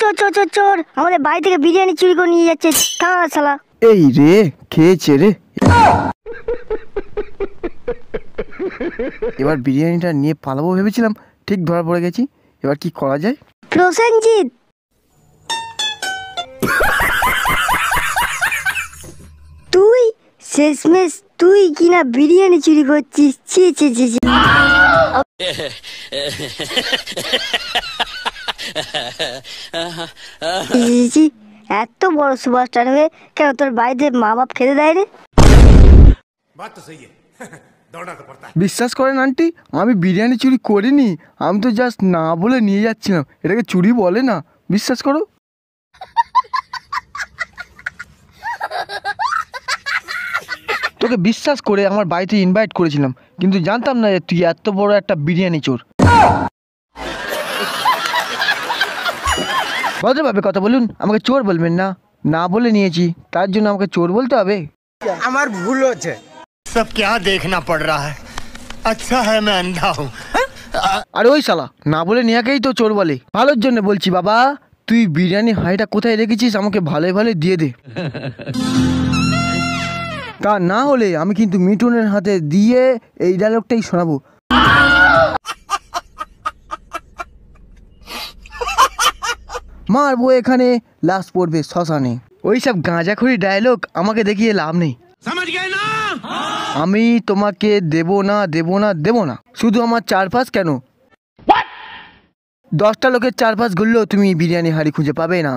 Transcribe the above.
চোর চোর চোর চোর আমাদের বাড়ি থেকে বিরিয়ানি চুরি করে নিয়ে যাচ্ছে। থানা শালা। এই রে খেয়েছে রে। এবার বিরিয়ানিটা নিয়ে পালাবো ভেবেছিলাম, ঠিক ধরা পড়ে গেছি। এবার কি করা যায়? প্রসেনজিৎ, তুই শেষমেশ তুই কিনা বিরিয়ানি চুরি করছিস? ছি ছি ছি ছি। এত বড় সুপারস্টার হয়ে কেন তোর বাড়িতে মা বাপ খেতে দেয় রে? বিশ্বাস করেন আন্টি, আমি বিরিয়ানি চুরি করিনি। আমি তো জাস্ট না বলে নিয়ে যাচ্ছিলাম। এটাকে চুরি বলে না, বিশ্বাস করো। তোকে বিশ্বাস করে আমার বাড়িতে ইনভাইট করেছিলাম, কিন্তু জানতাম না যে তুই এত বড় একটা বিরিয়ানি চোর। ভদ্রভাবে কথা বলুন, আমাকে চোর বলবেন না। না বলে নিয়েছি তার জন্য আমাকে চোর বলতে হবে? আমার ভুল হচ্ছে। सब क्या देखना पड़ रहा है? अच्छा है मैं अंधा हूँ। আরে ওই শালা, না বলে নেয়াকেই তো চোর বলে। ভালোর জন্য বলছি বাবা, তুই বিরিয়ানি হাঁড়িটা কোথায় রেখেছিস আমাকে ভালোই ভালো দিয়ে দে। তা না হলে আমি কিন্তু মিঠুনের হাতে দিয়ে এই ডায়লগটাই শোনাবো। মারবো এখানে, লাশ পড়বে শ্মশানে। ওইসব গাঁজাখড়ি ডায়লগ আমাকে দেখিয়ে লাভ নেই। আমি তোমাকে দেবো না দেবো না দেবো না। শুধু আমার চারপাশ কেন, 10টা লোকের চারপাশ ঘুরলেও তুমি বিরিয়ানি হাঁড়ি খুঁজে পাবে না।